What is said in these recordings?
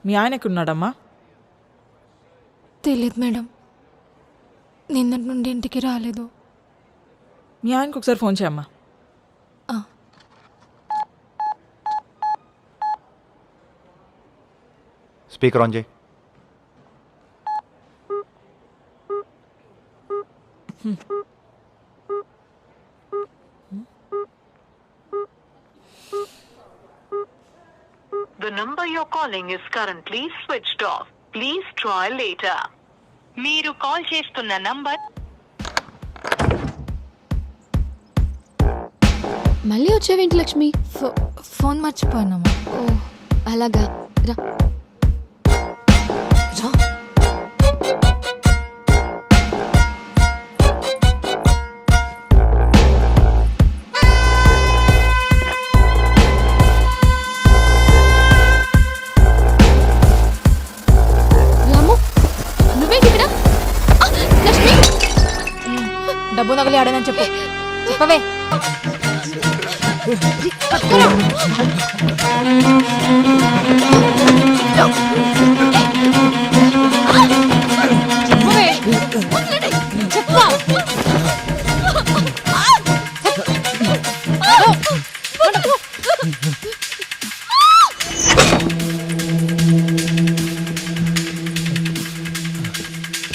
మీ ఆయన ఎక్కడున్నాడమ్మా? తెలియదు మేడం, నిన్నటి నుండి ఇంటికి రాలేదు. మీ ఆయనకు ఒకసారి ఫోన్ చేయమ్మా. స్పీకర్ ఆన్ చేయి. The number you're calling is currently switched off. Please try later. మీరు కాల్ చేస్తున్న నంబర్. మళ్ళీ వచ్చావేంటి లక్ష్మి? ఫోన్ మర్చిపోయినామా? ఓ అలాగా, రా. డబ్బు నగలి ఆడనని చెప్పు. చెప్పవే.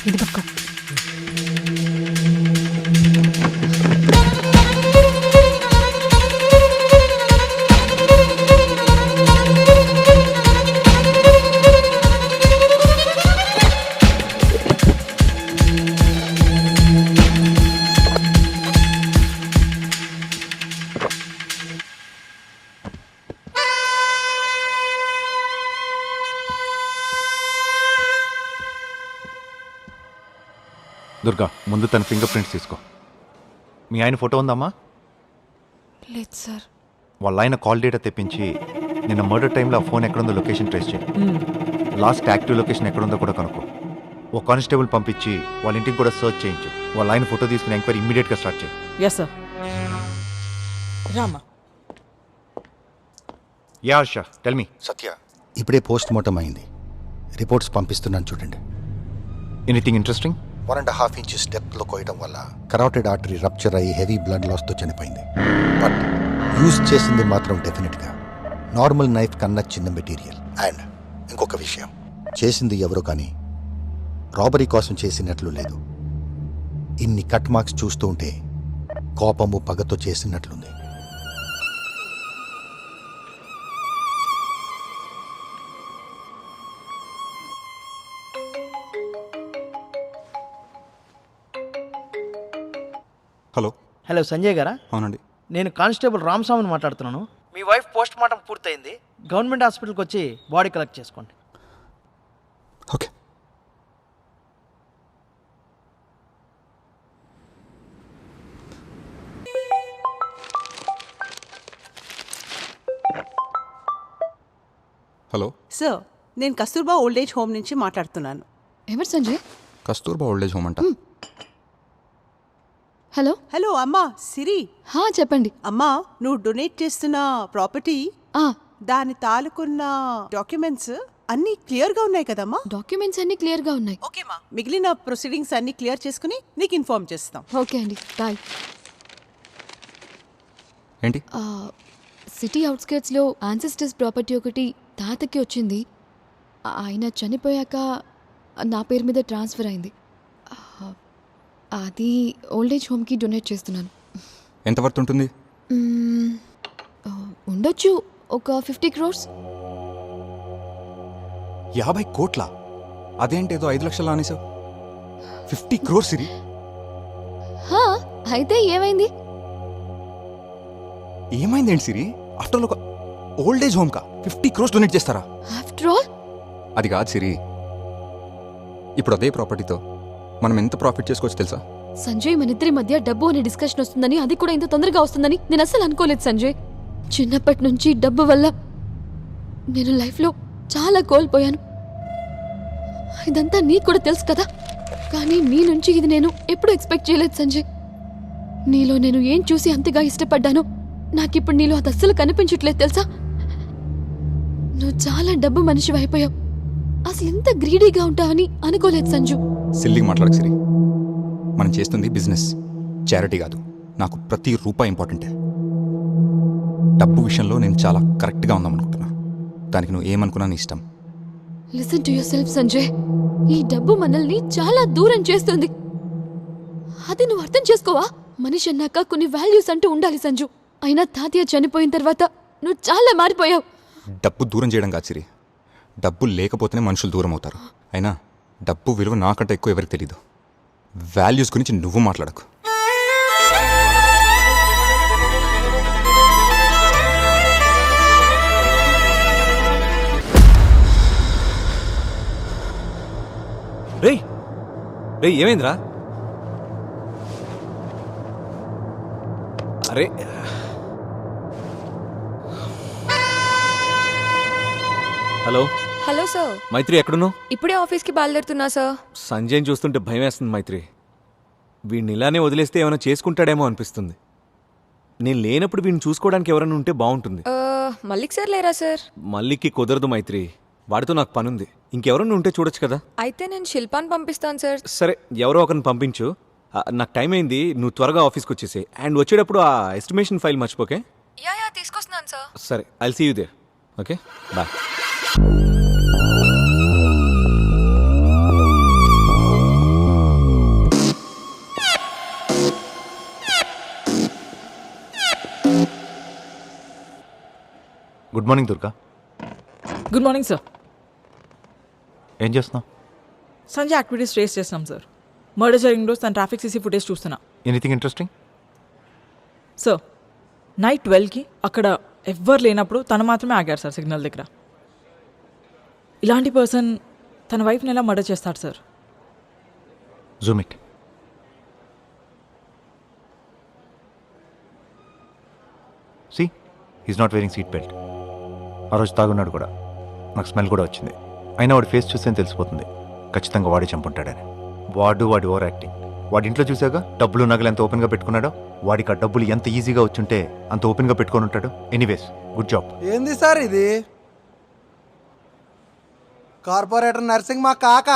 ఇది పక్క. దుర్గా, ముందు తన ఫింగర్ ప్రింట్స్ తీసుకో. మీ ఆయన ఫోటో ఉందమ్మా? లేదు సార్. వాళ్ళ ఆయన కాల్ డేటా తెప్పించి నిన్న మర్డర్ టైంలో ఆ ఫోన్ ఎక్కడుందో లొకేషన్ ట్రేస్ చేయి. లాస్ట్ యాక్టివ్ లొకేషన్ ఎక్కడుందో కూడా కనుక్కో. ఓ కానిస్టేబుల్ పంపించి వాళ్ళ ఇంటికి కూడా సర్చ్ చేయించు. వాళ్ళ ఆయన ఫోటో తీసుకుని ఎంక్వైరీ ఇమ్మీడియట్గా స్టార్ట్ చేయి. Yes sir. రామ్మా. Yeah Harsha, tell me. Satya, ఇప్పుడే పోస్ట్ మార్టం అయింది. రిపోర్ట్స్ పంపిస్తున్నాను చూడండి. Anything interesting? 1.5 ఇంచెస్ డెప్త్లో కోయడం వల్ల కరోటిడ్ ఆర్టరీ రప్చర్ అయ్యి హెవీ బ్లడ్ లాస్తో చనిపోయింది. బట్ యూజ్ చేసింది మాత్రం డెఫినెట్గా నార్మల్ నైఫ్ కన్నా చిన్న మెటీరియల్. అండ్ ఇంకొక విషయం, చేసింది ఎవరో కానీ రాబరీ కోసం చేసినట్లు లేదు. ఇన్ని కట్ మార్క్స్ చూస్తూ ఉంటే కోపము పగతో చేసినట్లుంది. హలో. హలో, సంజయ్ గారా? అవునండి. నేను కానిస్టేబుల్ రామస్వామిని మాట్లాడుతున్నాను. మీ వైఫ్ పోస్ట్ మార్టం పూర్తయింది. గవర్నమెంట్ హాస్పిటల్కి వచ్చి బాడీ కలెక్ట్ చేసుకోండి. ఓకే. హలో సార్, నేను కస్తూర్బా ఓల్డేజ్ హోమ్ నుంచి మాట్లాడుతున్నాను. ఎవరు సంజయ్? కస్తూర్బా ఓల్డేజ్ హోమ్ అంట. హలో. హలో అమ్మా, సిరి. చెప్పండి. అమ్మా, నువ్వు డొనేట్ చేస్తున్న ప్రాపర్టీ, ఆ దాని తాలూకున్న డాక్యుమెంట్స్ అన్నీ క్లియర్గా ఉన్నాయి కదమ్మా? డాక్యుమెంట్స్ అన్ని క్లియర్ గా ఉన్నాయి. ఓకేమా, మిగిలిన ప్రొసీడింగ్స్ అన్ని క్లియర్ చేసుకుని నీకు ఇన్ఫార్మ్ చేస్తాం. ఓకే అండి, బాయ్. ఏంటి? సిటీ అవుట్స్కర్ట్స్ లో యాన్సెస్టర్స్ ప్రాపర్టీ ఒకటి తాతకి వచ్చింది. ఆయన చనిపోయాక నా పేరు మీద ట్రాన్స్ఫర్ అయింది. అది ఓల్డేజ్ హోమ్కి డొనేట్ చేస్తున్నాను. ఎంత వర్త్ ఉంటుంది? ఉండొచ్చు ఒక 50 crores. 50 కోట్ల? అదేంటేదో 5 లక్షలు అనేసావు. 50 crores సిరి? అయితే ఏమైంది? ఏమైందేంటి సిరి? ఆఫ్టర్ ఆల్ ఒక ఓల్డేజ్ హోమ్ కా 50 crores డొనేట్ చేస్తారా? ఆఫ్టర్ ఆల్ అది కాదు సిరి, ఇప్పుడు అదే ప్రాపర్టీతో మనం ఎంత ప్రాఫిట్ చేసుకోవచ్చు తెలుసా? సంజయ్, మన ఇద్దరి మధ్య డబ్బు అనే డిస్కషన్ వస్తుందని, అది కూడా ఇంత తొందరగా వస్తుందని నేను అస్సలు అనుకోలేదు సంజయ్. చిన్నప్పటి నుంచి డబ్బు వల్ల నేను లైఫ్లో చాలా కోల్పోయాను. ఇదంతా నీకు కూడా తెలుసు కదా. కానీ నీ నుంచి ఇది నేను ఎప్పుడూ ఎక్స్పెక్ట్ చేయలేదు సంజయ్. నీలో నేను ఏం చూసి అంతగా ఇష్టపడ్డానో నాకిప్పుడు నీలో అది అస్సలు కనిపించట్లేదు తెలుసా. నువ్వు చాలా డబ్బు మనిషి అయిపోయావు. అసలు ఎంత గ్రీడీగా ఉంటావని అనుకోలేదు సంజు. సిల్లిగా మాట్లాడకు సిరి. మనం చేస్తుంది బిజినెస్, చారిటీ కాదు. నాకు ప్రతి రూపాయి ఇంపార్టెంటే. డబ్బు విషయంలో నేను చాలా కరెక్ట్గా ఉందామనుకుంటున్నా. దానికి నువ్వు ఏమనుకున్నా నీ ఇష్టం. Listen to your self Sanjay. ఈ డబ్బు మనల్ని చాలా దూరం చేస్తుంది. అది నువ్వు అర్థం చేసుకోవా? మనిషి అన్నాక కొన్ని వాల్యూస్ అంటూ ఉండాలి సంజు. అయినా తాతయ్య చనిపోయిన తర్వాత నువ్వు చాలా మారిపోయావు. డబ్బు దూరం చేయడం కాదు సిరి. డబ్బు లేకపోతేనే మనుషులు దూరం అవుతారు. అయినా డబ్బు విలువ నాకంటే ఎక్కువ ఎవరికి తెలీదు. వాల్యూస్ గురించి నువ్వు మాట్లాడకు. రేయ్ రేయ్ ఏమైందిరా? అరే హలో హలో సార్, మైత్రి, ఎక్కడున్నావు? ఇప్పుడే ఆఫీస్కి బయలుదేరుతున్నా సార్. సంజయ్ని చూస్తుంటే భయం వేస్తుంది మైత్రి. వీడిని ఇలానే వదిలేస్తే ఏమైనా చేసుకుంటాడేమో అనిపిస్తుంది. నేను లేనప్పుడు వీడిని చూసుకోవడానికి ఎవరైనా ఉంటే బాగుంటుంది. మల్లిక్ సార్ లేరా సార్? మల్లికి కుదరదు మైత్రి, వాడితో నాకు పనుంది. ఇంకెవరన్నా ఉంటే చూడొచ్చు కదా. అయితే నేను శిల్పాన్ని పంపిస్తాను సార్. సరే, ఎవరో ఒకరిని పంపించు. నాకు టైం అయింది, నువ్వు త్వరగా ఆఫీస్కి వచ్చేసి. అండ్ వచ్చేటప్పుడు ఆ ఎస్టిమేషన్ ఫైల్ మర్చిపోకే. యా తీసుకొస్తున్నాను సార్. సరే, I'll see you there. Okay, bye. Good morning Durga. Good morning sir. ఏం చేస్తున్నావు? సంజయ్ యాక్టివిటీస్ ట్రేస్ చేస్తున్నాం సార్. మర్డర్ జరిగిన రోజు తన ట్రాఫిక్ సీసీ ఫుటేజ్ చూస్తున్నా. Anything interesting? సార్, నైట్ 12కి అక్కడ ఎవ్వరు లేనప్పుడు తను మాత్రమే ఆగారు సార్ సిగ్నల్ దగ్గర. ఇలాంటి పర్సన్ తన వైఫ్ని ఎలా మర్డర్ చేస్తాడు sir? Zoom it. See, he's not wearing seat belt. ఆ రోజు తాగున్నాడు కూడా. నాకు స్మెల్ కూడా వచ్చింది. అయినా వాడి ఫేస్ చూస్తే తెలిసిపోతుంది ఖచ్చితంగా వాడే చంపుంటాడని. వాడి ఓవర్ యాక్టింగ్. వాడి ఇంట్లో చూసాక డబ్బులు నగలు ఎంత ఓపెన్గా పెట్టుకున్నాడో, వాడికి ఆ డబ్బులు ఎంత ఈజీగా వచ్చుంటే అంత ఓపెన్గా పెట్టుకొని ఉంటాడు. Anyways, good job. ఏంది సార్ ఇది? కార్పొరేటర్ నర్సింగ్ మా కాక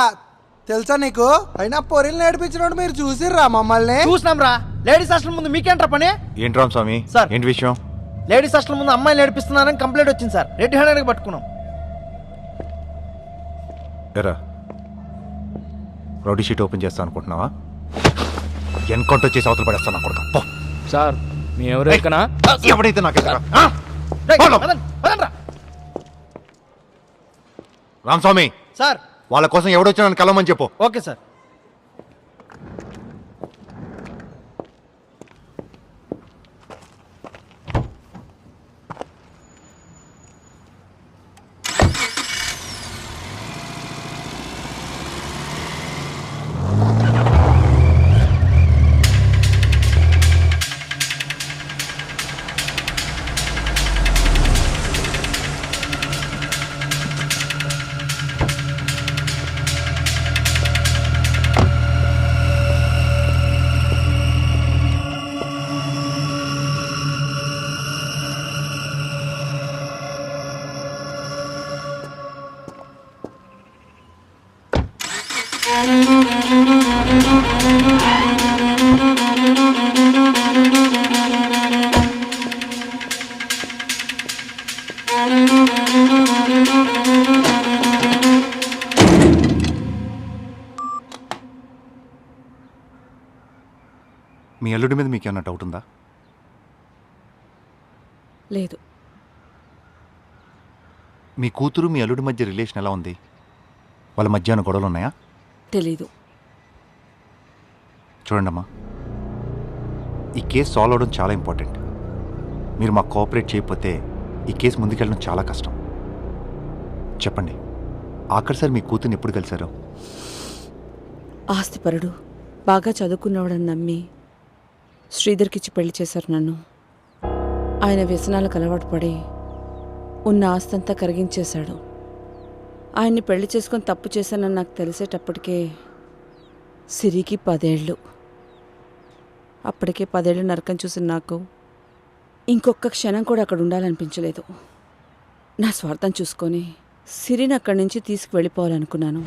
తెలుసా నీకు? అయినా పొరిలు నేర్పించినోడు మీరు చూసిర్రా మమ్మల్ని? చూసినాం రా. లేడీస్ హాస్టల్ ముందు మీకేంట్రా పని? ఏంటి రామ్ స్వామి సార్, ఏంటి విషయం? లేడీస్ హాస్టల్ ముందు అమ్మాయిలు నేర్పిస్తున్నారని కంప్లైంట్ వచ్చింది సార్. రెడ్ హ్యాండెడ్గా పట్టుకున్నాం. ఎరా, రౌడీ షీట్ ఓపెన్ చేస్తా అనుకుంటున్నావా? ఎన్కౌంటర్ చేసి అవతల పడేస్తాను అనుకుంటా. సార్, మీ ఎవరు ఎక్కనా? ఎవడైతే నాకు రామస్వామి సార్, వాళ్ళ కోసం ఎవడొచ్చినా కలవమని చెప్పు. Okay sir. మీ అల్లుడి మీద మీకు ఏమన్నా డౌట్ ఉందా? లేదు. మీ కూతురు మీ అల్లుడి మధ్య రిలేషన్ ఎలా ఉంది? వాళ్ళ మధ్య ఏమైనా గొడవలు ఉన్నాయా? తెలీదు. చూడండమ్మా, ఈ కేసు సాల్వ్ అవడం చాలా ఇంపార్టెంట్. మీరు మాకు కోఆపరేట్ చేయకపోతే ఈ కేసు ముందుకెళ్ళడం చాలా కష్టం. చెప్పండి, ఆఖరిసారి మీ కూతుర్ని ఎప్పుడు కలిశారు? ఆస్తిపరుడు, బాగా చదువుకున్నవాడని నమ్మి శ్రీధర్కిచ్చి పెళ్లి చేశారు నన్ను. ఆయన వ్యసనాలకు అలవాటు పడి ఉన్న ఆస్తంతా కరిగించేశాడు. ఆయన్ని పెళ్లి చేసుకొని తప్పు చేశానని నాకు తెలిసేటప్పటికే సిరికి 10 ఏళ్ళు. అప్పటికే 10 ఏళ్ళు నరకం చూసిన నాకు ఇంకొక క్షణం కూడా అక్కడ ఉండాలనిపించలేదు. నా స్వార్థం చూసుకొని సిరిని అక్కడి నుంచి తీసుకువెళ్ళిపోవాలనుకున్నాను.